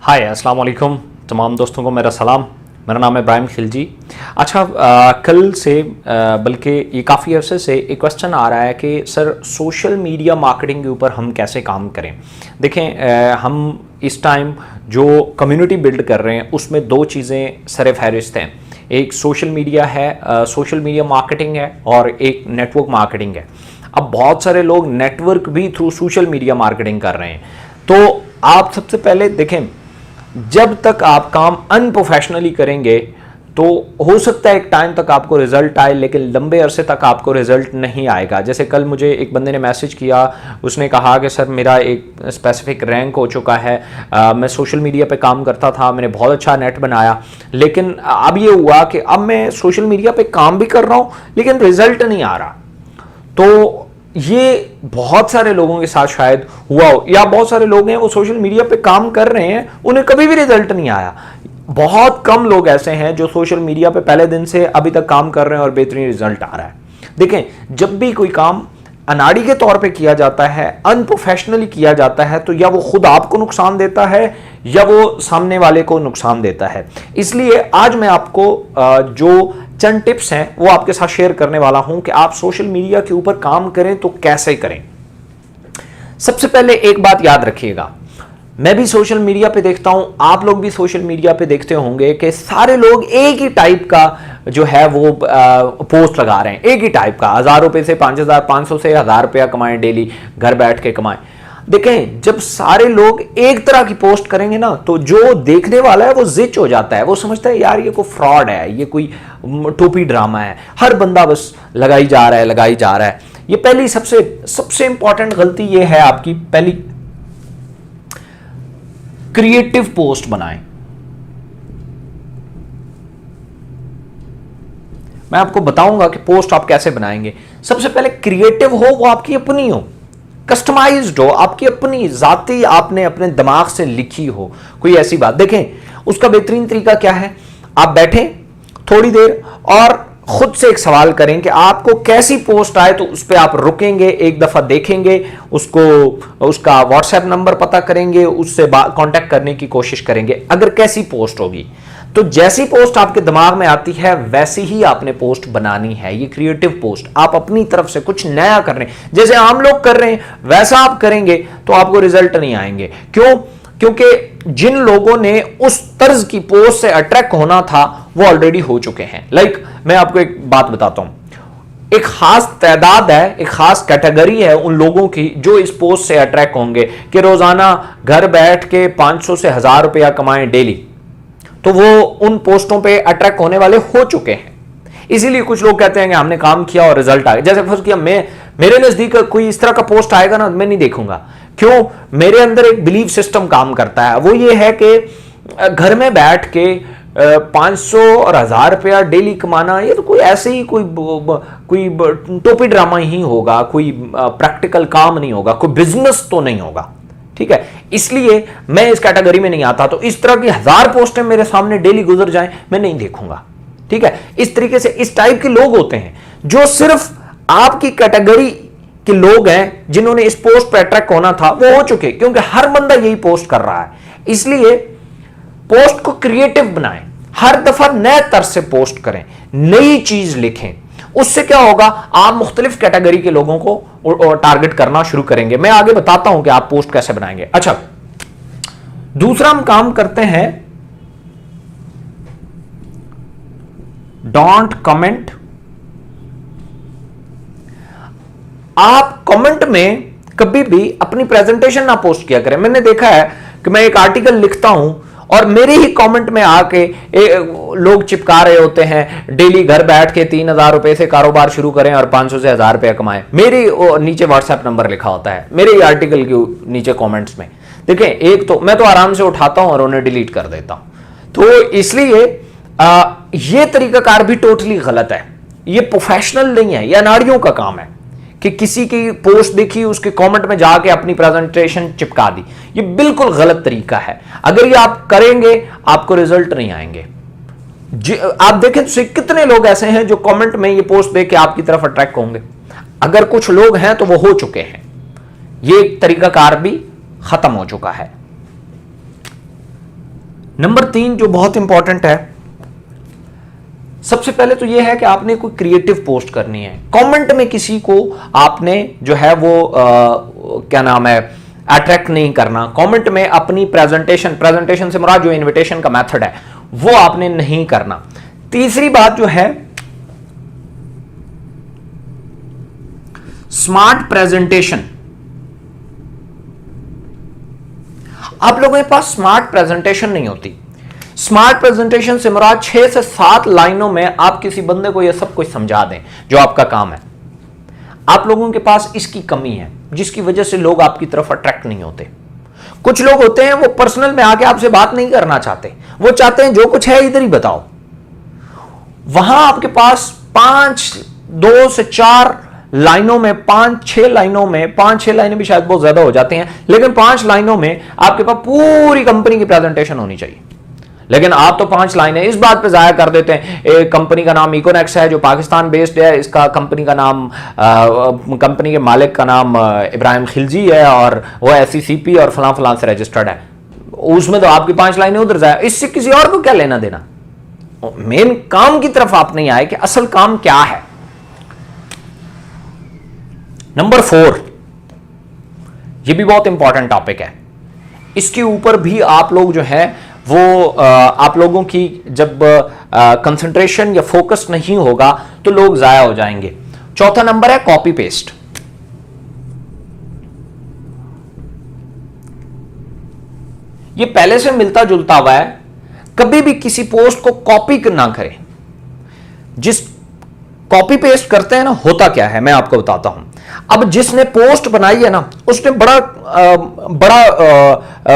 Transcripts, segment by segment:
हाय अस्सलाम वालेकुम तमाम दोस्तों को मेरा सलाम। मेरा नाम है इब्राहिम खिलजी। अच्छा, कल से बल्कि ये काफ़ी अरसे से एक क्वेश्चन आ रहा है कि सर सोशल मीडिया मार्केटिंग के ऊपर हम कैसे काम करें। देखें, हम इस टाइम जो कम्युनिटी बिल्ड कर रहे हैं उसमें दो चीज़ें सर फहरिस्त हैं। एक सोशल मीडिया है, सोशल मीडिया मार्केटिंग है, और एक नेटवर्क मार्केटिंग है। अब बहुत सारे लोग नेटवर्क भी थ्रू सोशल मीडिया मार्केटिंग कर रहे हैं। तो आप सबसे पहले देखें, जब तक आप काम अनप्रोफेशनली करेंगे तो हो सकता है एक टाइम तक आपको रिजल्ट आए, लेकिन लंबे अरसे तक आपको रिजल्ट नहीं आएगा। जैसे कल मुझे एक बंदे ने मैसेज किया, उसने कहा कि सर मेरा एक स्पेसिफिक रैंक हो चुका है, मैं सोशल मीडिया पे काम करता था, मैंने बहुत अच्छा नेट बनाया, लेकिन अब ये हुआ कि अब मैं सोशल मीडिया पे काम भी कर रहा हूँ लेकिन रिजल्ट नहीं आ रहा। तो ये बहुत सारे लोगों के साथ शायद हुआ हो, या बहुत सारे लोग हैं वो सोशल मीडिया पे काम कर रहे हैं, उन्हें कभी भी रिजल्ट नहीं आया। बहुत कम लोग ऐसे हैं जो सोशल मीडिया पे पहले दिन से अभी तक काम कर रहे हैं और बेहतरीन रिजल्ट आ रहा है। देखें, जब भी कोई काम अनाड़ी के तौर पे किया जाता है, अनप्रोफेशनली किया जाता है, तो या वो खुद आपको नुकसान देता है या वो सामने वाले को नुकसान देता है। इसलिए आज मैं आपको जो चंद टिप्स हैं वो आपके साथ शेयर करने वाला हूं कि आप सोशल मीडिया के ऊपर काम करें तो कैसे करें। सबसे पहले एक बात याद रखिएगा, मैं भी सोशल मीडिया पे देखता हूं, आप लोग भी सोशल मीडिया पे देखते होंगे कि सारे लोग एक ही टाइप का जो है वो पोस्ट लगा रहे हैं, एक ही टाइप का। 1000 रुपए से 5000, 500 से 1000 रुपया कमाएं, डेली घर बैठ के कमाएं। देखें, जब सारे लोग एक तरह की पोस्ट करेंगे ना, तो जो देखने वाला है वो जिच हो जाता है, वो समझता है यार ये कोई फ्रॉड है, ये कोई टोपी ड्रामा है, हर बंदा बस लगाई जा रहा है, लगाई जा रहा है। ये पहली सबसे इंपॉर्टेंट गलती ये है आपकी। पहली, क्रिएटिव पोस्ट बनाएं। मैं आपको बताऊंगा कि पोस्ट आप कैसे बनाएंगे। सबसे पहले क्रिएटिव हो, वो आपकी अपनी हो, कस्टमाइज्ड हो, आपकी अपनी जाती, आपने अपने दिमाग से लिखी हो कोई ऐसी बात। देखें, उसका बेहतरीन तरीका क्या है, आप बैठें थोड़ी देर और खुद से एक सवाल करें कि आपको कैसी पोस्ट आए, तो उस पर आप रुकेंगे, एक दफा देखेंगे उसको, उसका व्हाट्सएप नंबर पता करेंगे, उससे कांटेक्ट करने की कोशिश करेंगे। अगर कैसी पोस्ट होगी, तो जैसी पोस्ट आपके दिमाग में आती है वैसी ही आपने पोस्ट बनानी है। ये क्रिएटिव पोस्ट, आप अपनी तरफ से कुछ नया कर रहे हैं, जैसे आम लोग कर रहे हैं वैसा आप करेंगे तो आपको रिजल्ट नहीं आएंगे। क्यों? क्योंकि जिन लोगों ने उस तर्ज की पोस्ट से अट्रैक्ट होना था वो ऑलरेडी हो चुके हैं। मैं आपको एक बात बताता हूं, एक खास तादाद है, एक खास कैटेगरी है उन लोगों की जो इस पोस्ट से अट्रैक्ट होंगे कि रोजाना घर बैठ के 500 से 1000 रुपया कमाएं डेली, तो वो उन पोस्टों पे अट्रैक्ट होने वाले हो चुके हैं। इसीलिए कुछ लोग कहते हैं कि हमने काम किया और रिजल्ट आ गया। जैसे फर्ज किया, मेरे नजदीक कोई इस तरह का पोस्ट आएगा ना, मैं नहीं देखूंगा। क्यों? मेरे अंदर एक बिलीफ सिस्टम काम करता है, वो ये है कि घर में बैठ के 500 और 1000 रुपया डेली कमाना, ये तो कोई ऐसे ही कोई टोपी ड्रामा ही होगा, कोई प्रैक्टिकल काम नहीं होगा, कोई बिजनेस तो नहीं होगा। ठीक है, इसलिए मैं इस कैटेगरी में नहीं आता। तो इस तरह की 1000 पोस्टें मेरे सामने डेली गुजर जाएं, मैं नहीं देखूंगा। ठीक है, इस तरीके से इस टाइप के लोग होते हैं जो सिर्फ आपकी कैटेगरी के लोग हैं, जिन्होंने इस पोस्ट पर अट्रैक्ट होना था वो हो चुके, क्योंकि हर बंदा यही पोस्ट कर रहा है। इसलिए पोस्ट को क्रिएटिव बनाएं, हर दफा नए तरह से पोस्ट करें, नई चीज लिखें। उससे क्या होगा, आप मुख्तलिफ कैटेगरी के लोगों को टारगेट करना शुरू करेंगे। मैं आगे बताता हूं कि आप पोस्ट कैसे बनाएंगे। अच्छा, दूसरा हम काम करते हैं, डोंट कमेंट। आप कमेंट में कभी भी अपनी प्रेजेंटेशन ना पोस्ट किया करें। मैंने देखा है कि मैं एक आर्टिकल लिखता हूं और मेरे ही कमेंट में आके लोग चिपका रहे होते हैं, डेली घर बैठ के 3000 रुपए से कारोबार शुरू करें और 500 से 1000 रुपया कमाएं। मेरे नीचे व्हाट्सएप नंबर लिखा होता है, मेरे ही आर्टिकल के नीचे कमेंट्स में। देखें, एक तो मैं तो आराम से उठाता हूं और उन्हें डिलीट कर देता हूं। तो इसलिए यह तरीकाकार भी टोटली गलत है, यह प्रोफेशनल नहीं है, यह अनाड़ियों का काम है कि किसी की पोस्ट देखी, उसके कमेंट में जाके अपनी प्रेजेंटेशन चिपका दी। ये बिल्कुल गलत तरीका है। अगर ये आप करेंगे आपको रिजल्ट नहीं आएंगे। आप देखें तो कितने लोग ऐसे हैं जो कमेंट में ये पोस्ट देख के आपकी तरफ अट्रैक्ट होंगे। अगर कुछ लोग हैं तो वो हो चुके हैं, ये तरीकाकार भी खत्म हो चुका है। नंबर 3 जो बहुत इंपॉर्टेंट है, सबसे पहले तो यह है कि आपने कोई क्रिएटिव पोस्ट करनी है। कमेंट में किसी को आपने जो है वो क्या नाम है, अट्रैक्ट नहीं करना। कमेंट में अपनी प्रेजेंटेशन से मुराद जो इनविटेशन का मेथड है वो आपने नहीं करना। तीसरी बात जो है, स्मार्ट प्रेजेंटेशन। आप लोगों के पास स्मार्ट प्रेजेंटेशन नहीं होती। स्मार्ट प्रेजेंटेशन से मुराद 6 से 7 लाइनों में आप किसी बंदे को यह सब कुछ समझा दें जो आपका काम है। आप लोगों के पास इसकी कमी है, जिसकी वजह से लोग आपकी तरफ अट्रैक्ट नहीं होते। कुछ लोग होते हैं वो पर्सनल में आके आपसे बात नहीं करना चाहते, वो चाहते हैं जो कुछ है इधर ही बताओ। वहां आपके पास 2 से 4 लाइनों में, 5-6 लाइनों में, 5-6 लाइनें भी शायद बहुत ज्यादा हो जाती हैं, लेकिन 5 लाइनों में आपके पास पूरी कंपनी की प्रेजेंटेशन होनी चाहिए। लेकिन आप तो 5 लाइनें इस बात पे जाया कर देते हैं, एक कंपनी का नाम इकोनेक्स है जो पाकिस्तान बेस्ड है, इसका कंपनी का नाम कंपनी के मालिक का नाम इब्राहिम खिलजी है और वो SECP और फलां फलां से रजिस्टर्ड है। उसमें तो आपकी 5 लाइनें उधर जाए, इससे किसी और को क्या लेना देना। मेन काम की तरफ आप नहीं आए कि असल काम क्या है। नंबर 4, यह भी बहुत इंपॉर्टेंट टॉपिक है। इसके ऊपर भी आप लोग जो है वो आप लोगों की जब कंसंट्रेशन या फोकस नहीं होगा तो लोग जाया हो जाएंगे। चौथा नंबर है कॉपी पेस्ट। ये पहले से मिलता जुलता हुआ है। कभी भी किसी पोस्ट को कॉपी ना करें। जिस कॉपी पेस्ट करते हैं ना, होता क्या है मैं आपको बताता हूं। अब जिसने पोस्ट बनाई है ना, उसने बड़ा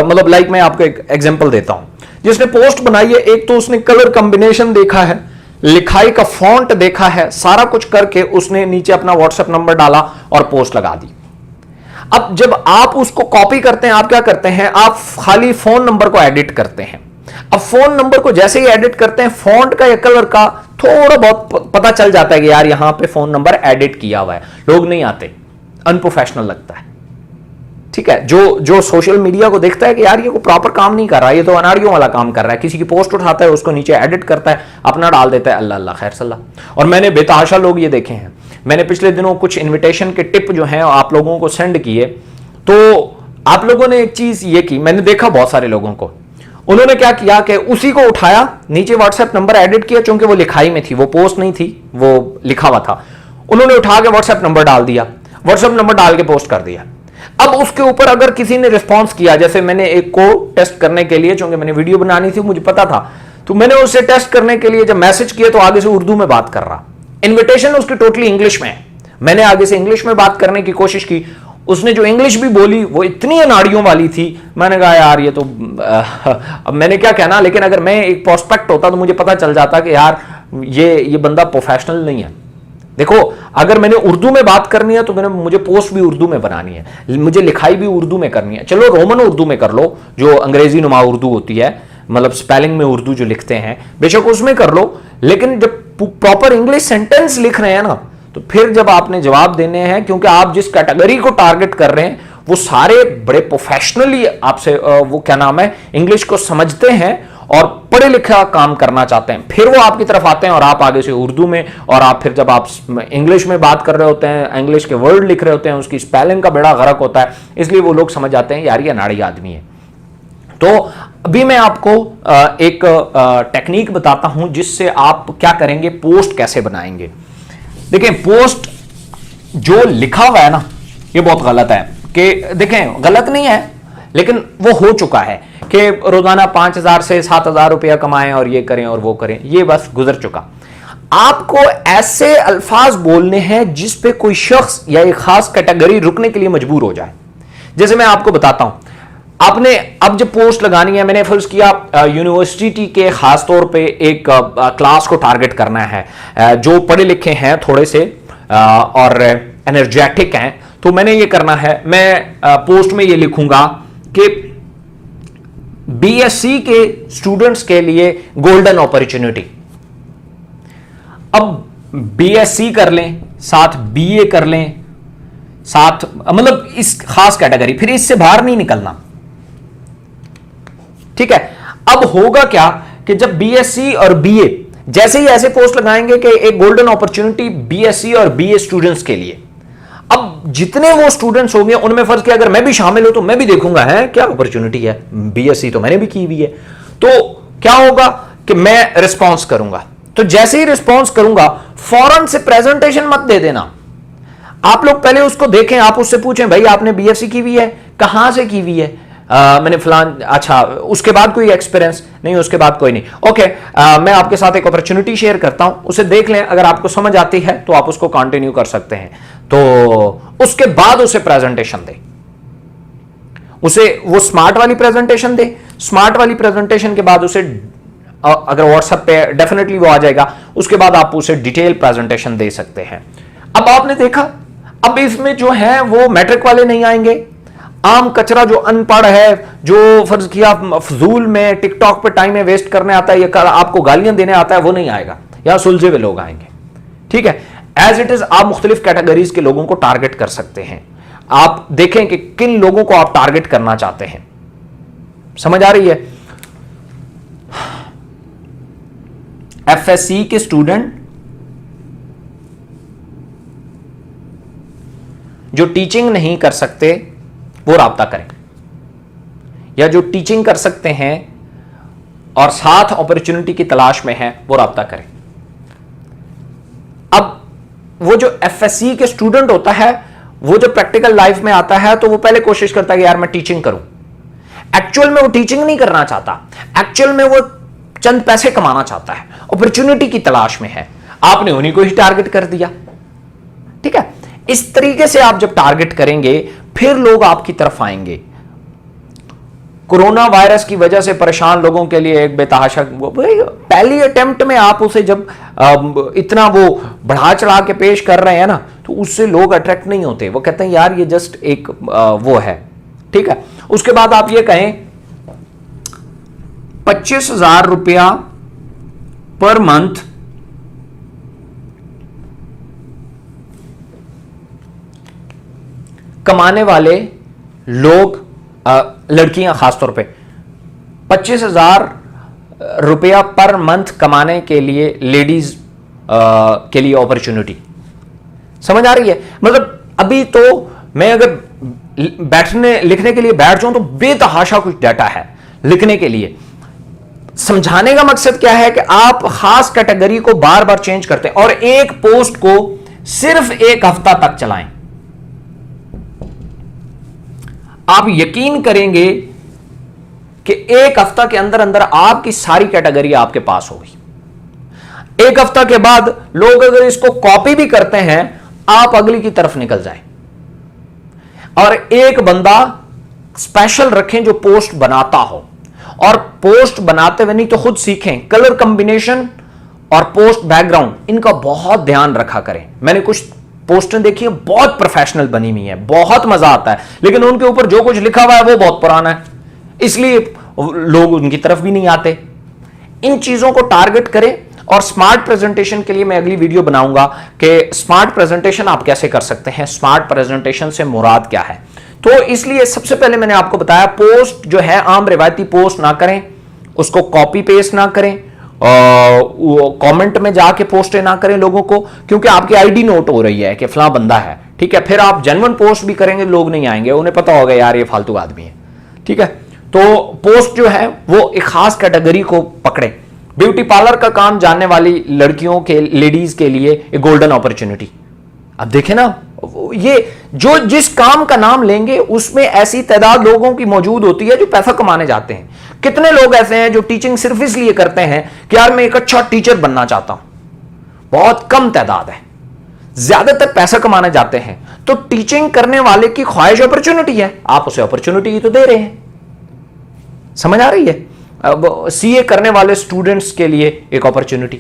मतलब लाइक मैं आपको एक एग्जांपल देता हूं। जिसने पोस्ट बनाई है, एक तो उसने कलर कॉम्बिनेशन देखा है, लिखाई का फॉन्ट देखा है, सारा कुछ करके उसने नीचे अपना व्हाट्सएप नंबर डाला और पोस्ट लगा दी। अब जब आप उसको कॉपी करते हैं, आप क्या करते हैं, आप खाली फोन नंबर को एडिट करते हैं। अब फोन नंबर को जैसे ही एडिट करते हैं, फॉन्ट का या कलर का थोड़ा बहुत पता चल जाता है कि यार यहां पे फोन नंबर एडिट किया हुआ है। लोग नहीं आते, अनप्रोफेशनल लगता है। ठीक है, जो सोशल मीडिया को देखता है कि यार ये को प्रॉपर काम नहीं कर रहा, ये तो अनाड़ियों वाला काम कर रहा है, किसी की पोस्ट उठाता है, उसको नीचे एडिट करता है, अपना डाल देता है, अल्लाह अल्लाह खैर सल्लाह। और मैंने बेतहाशा लोग ये देखे हैं। मैंने पिछले दिनों कुछ इन्विटेशन के टिप जो हैं आप लोगों को सेंड किए, तो आप लोगों ने एक चीज ये की, मैंने देखा बहुत सारे लोगों को, उन्होंने क्या किया कि उसी को उठाया, नीचे व्हाट्सएप नंबर एडिट किया, चूंकि वो लिखाई में थी, वो पोस्ट नहीं थी, वो लिखा हुआ था, उन्होंने उठा के व्हाट्सएप नंबर डाल दिया, व्हाट्सएप नंबर डाल के पोस्ट कर दिया। अब उसके ऊपर अगर किसी ने रिस्पॉन्स किया, जैसे मैंने एक को टेस्ट करने के लिए, चूंकि मैंने वीडियो बनानी थी, मुझे पता था, तो मैंने उससे टेस्ट करने के लिए जब मैसेज किया तो आगे से उर्दू में बात कर रहा, इन्विटेशन उसकी टोटली इंग्लिश में है। मैंने आगे से इंग्लिश में बात करने की कोशिश की, उसने जो इंग्लिश भी बोली वो इतनी अनाड़ियों वाली थी, मैंने कहा यार ये तो अब मैंने क्या कहना, लेकिन अगर मैं एक प्रोस्पेक्ट होता तो मुझे पता चल जाता कि यार ये बंदा प्रोफेशनल नहीं है। देखो, अगर मैंने उर्दू में बात करनी है तो मुझे पोस्ट भी उर्दू में बनानी है, मुझे लिखाई भी उर्दू में करनी है। चलो रोमन उर्दू में कर लो, जो अंग्रेजी नुमा उर्दू होती है, मतलब स्पेलिंग में उर्दू जो लिखते हैं, बेशक उसमें कर लो, लेकिन जब प्रॉपर इंग्लिश सेंटेंस लिख रहे हैं ना, तो फिर जब आपने जवाब देने हैं, क्योंकि आप जिस कैटेगरी को टारगेट कर रहे हैं वो सारे बड़े प्रोफेशनली आपसे वो क्या नाम है, इंग्लिश को समझते हैं और पढ़े लिखा काम करना चाहते हैं, फिर वो आपकी तरफ आते हैं और आप आगे से उर्दू में, और आप फिर जब आप इंग्लिश में बात कर रहे होते हैं, इंग्लिश के वर्ड लिख रहे होते हैं, उसकी स्पेलिंग का बड़ा गरक होता है, इसलिए वो लोग समझ जाते हैं यार ये अनाड़ी आदमी है। तो अभी मैं आपको एक टेक्निक बताता हूं जिससे आप क्या करेंगे, पोस्ट कैसे बनाएंगे। देखें, पोस्ट जो लिखा हुआ है ना, ये बहुत गलत है। कि देखें, गलत नहीं है, लेकिन वो हो चुका है कि रोजाना 5,000 से 7,000 रुपया कमाएं और ये करें और वो करें, ये बस गुजर चुका। आपको ऐसे अल्फाज बोलने हैं जिस पे कोई शख्स या एक खास कैटेगरी रुकने के लिए मजबूर हो जाए। जैसे मैं आपको बताता हूं, आपने अब जब पोस्ट लगानी है, मैंने फर्ज किया यूनिवर्सिटी के खास तौर पे एक क्लास को टारगेट करना है, जो पढ़े लिखे हैं थोड़े से और एनर्जेटिक हैं, तो मैंने ये करना है, मैं पोस्ट में ये लिखूंगा कि BSc के स्टूडेंट्स के लिए गोल्डन अपॉर्चुनिटी। अब BSc कर लें, साथ BA कर लें, साथ मतलब इस खास कैटेगरी, फिर इससे बाहर नहीं निकलना। ठीक है, अब होगा क्या कि जब बीएससी और बीए जैसे ही ऐसे पोस्ट लगाएंगे कि एक गोल्डन अपॉर्चुनिटी बीएससी और बीए स्टूडेंट्स के लिए, अब जितने वो स्टूडेंट्स होंगे उनमें फर्ज किया अगर मैं भी शामिल हूं तो मैं भी देखूंगा है क्या अपॉर्चुनिटी है, बीएससी तो मैंने भी की हुई है, तो क्या होगा कि मैं रिस्पॉन्स करूंगा। तो जैसे ही रिस्पॉन्स करूंगा फौरन से प्रेजेंटेशन मत दे देना, आप लोग पहले उसको देखें, आप उससे पूछें भाई आपने बीएससी की हुई है, कहां से की हुई है, मैंने फलान, अच्छा उसके बाद कोई एक्सपीरियंस नहीं, उसके बाद कोई नहीं, ओके मैं आपके साथ एक अपॉर्चुनिटी शेयर करता हूं, उसे देख लें, अगर आपको समझ आती है तो आप उसको कंटिन्यू कर सकते हैं। तो उसके बाद उसे प्रेजेंटेशन दे, उसे वो स्मार्ट वाली प्रेजेंटेशन दे, स्मार्ट वाली प्रेजेंटेशन के बाद उसे अगर व्हाट्सएप पे डेफिनेटली वो आ जाएगा, उसके बाद आप उसे डिटेल प्रेजेंटेशन दे सकते हैं। अब आपने देखा, अब इसमें जो है वो मैट्रिक वाले नहीं आएंगे, आम कचरा जो अनपढ़ है, जो फर्ज किया फजूल में टिकटॉक पे टाइम में वेस्ट करने आता है या आपको गालियां देने आता है, वो नहीं आएगा, या सुलझे हुए लोग आएंगे। ठीक है, एज इट इज आप मुख्तलिफ कैटेगरीज के लोगों को टारगेट कर सकते हैं। आप देखें कि किन लोगों को आप टारगेट करना चाहते हैं। समझ आ रही है? एफएससी के स्टूडेंट जो टीचिंग नहीं कर सकते वो राब्ता करें, या जो टीचिंग कर सकते हैं और साथ अपॉर्चुनिटी की तलाश में है वो राब्ता करें। अब वो जो एफएससी के स्टूडेंट होता है, वो जो प्रैक्टिकल लाइफ में आता है तो वो पहले कोशिश करता है कि यार मैं टीचिंग करूं। एक्चुअल में वो टीचिंग नहीं करना चाहता, एक्चुअल में वो चंद पैसे कमाना चाहता है, अपॉर्चुनिटी की तलाश में है। आपने उन्हीं को ही टारगेट कर दिया। ठीक है, इस तरीके से आप जब टारगेट करेंगे फिर लोग आपकी तरफ आएंगे। कोरोना वायरस की वजह से परेशान लोगों के लिए एक बेतहाशा, पहली अटेम्प्ट में आप उसे जब इतना वो बढ़ा चढ़ा के पेश कर रहे हैं ना, तो उससे लोग अट्रैक्ट नहीं होते, वो कहते हैं यार ये जस्ट एक वो है। ठीक है, उसके बाद आप ये कहें 25,000 रुपया पर मंथ कमाने वाले लोग, लड़कियां खासतौर पे 25,000 रुपया पर मंथ कमाने के लिए लेडीज के लिए अपॉर्चुनिटी। समझ आ रही है? मतलब अभी तो मैं अगर बैठने लिखने के लिए बैठ जाऊं तो बेतहाशा कुछ डाटा है लिखने के लिए। समझाने का मकसद क्या है कि आप खास कैटेगरी को बार बार चेंज करते हैं और एक पोस्ट को सिर्फ एक हफ्ता तक चलाएं। आप यकीन करेंगे कि एक हफ्ता के अंदर अंदर आपकी सारी कैटेगरी आपके पास होगी। एक हफ्ता के बाद लोग अगर इसको कॉपी भी करते हैं, आप अगली की तरफ निकल जाएं। और एक बंदा स्पेशल रखें जो पोस्ट बनाता हो, और पोस्ट बनाते हुए नहीं तो खुद सीखें। कलर कॉम्बिनेशन और पोस्ट बैकग्राउंड इनका बहुत ध्यान रखा करें। मैंने कुछ पोस्टें देखी है, बहुत प्रोफेशनल बनी हुई है, बहुत मजा आता है, लेकिन उनके ऊपर जो कुछ लिखा हुआ है वो बहुत पुराना है, इसलिए लोग उनकी तरफ भी नहीं आते। इन चीजों को टारगेट करें। और स्मार्ट प्रेजेंटेशन के लिए मैं अगली वीडियो बनाऊंगा कि स्मार्ट प्रेजेंटेशन आप कैसे कर सकते हैं, स्मार्ट प्रेजेंटेशन से मुराद क्या है। तो इसलिए सबसे पहले मैंने आपको बताया, पोस्ट जो है आम रिवायती पोस्ट ना करें, उसको कॉपी पेस्ट ना करें, कमेंट में जाके पोस्टें ना करें लोगों को, क्योंकि आपकी आईडी नोट हो रही है कि फला बंदा है। ठीक है, फिर आप जेन्युइन पोस्ट भी करेंगे, लोग नहीं आएंगे, उन्हें पता होगा यार ये फालतू आदमी है। ठीक है, तो पोस्ट जो है वो एक खास कैटेगरी को पकड़े। ब्यूटी पार्लर का काम जानने वाली लड़कियों के, लेडीज के लिए एक गोल्डन अपॉर्चुनिटी। अब देखें ना, ये जो जिस काम का नाम लेंगे उसमें ऐसी तादाद लोगों की मौजूद होती है जो पैसा कमाने जाते हैं। कितने लोग ऐसे हैं जो टीचिंग सिर्फ इसलिए करते हैं कि यार मैं एक अच्छा टीचर बनना चाहता हूं, बहुत कम तादाद है, ज्यादातर पैसा कमाने जाते हैं। तो टीचिंग करने वाले की ख्वाहिश अपॉर्चुनिटी है, आप उसे अपॉर्चुनिटी तो दे रहे हैं। समझ आ रही है? अब सीए करने वाले स्टूडेंट्स के लिए एक अपॉर्चुनिटी।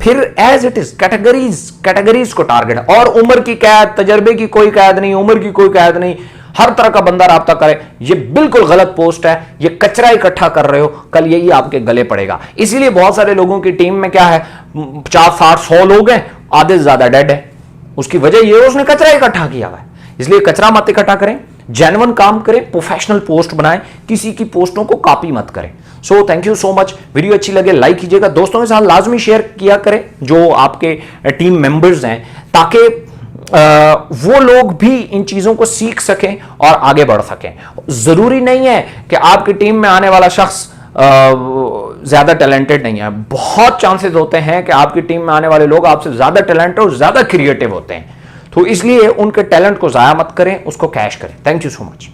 फिर एज इट इज कैटेगरीज को टारगेट, और उम्र की कैद, तजर्बे की कोई कैद नहीं, उम्र की कोई कैद नहीं, हर तरह का बंदा राब्ता करे। ये बिल्कुल गलत पोस्ट है, ये कचरा इकट्ठा कर रहे हो, कल यही आपके गले पड़ेगा। इसीलिए बहुत सारे लोगों की टीम में क्या है, 50, 60, 100 लोग हैं, आधे से ज्यादा डेड है। उसकी वजह ये उसने कचरा इकट्ठा किया हुआ है। इसलिए कचरा मत इकट्ठा करें, जेन्युइन काम करें, प्रोफेशनल पोस्ट बनाएं, किसी की पोस्टों को कॉपी मत करें। So thank you so much. Video अच्छी लगे लाइक कीजिएगा, दोस्तों के साथ लाजमी शेयर किया करें जो आपके टीम मेंबर्स हैं, ताकि वो लोग भी इन चीजों को सीख सकें और आगे बढ़ सकें। जरूरी नहीं है कि आपकी टीम में आने वाला शख्स ज्यादा टैलेंटेड नहीं है, बहुत चांसेस होते हैं कि आपकी टीम में आने वाले लोग आपसे ज्यादा टैलेंटेड और ज्यादा क्रिएटिव होते हैं। तो इसलिए उनके टैलेंट को जाया मत करें, उसको कैश करें। Thank you so much.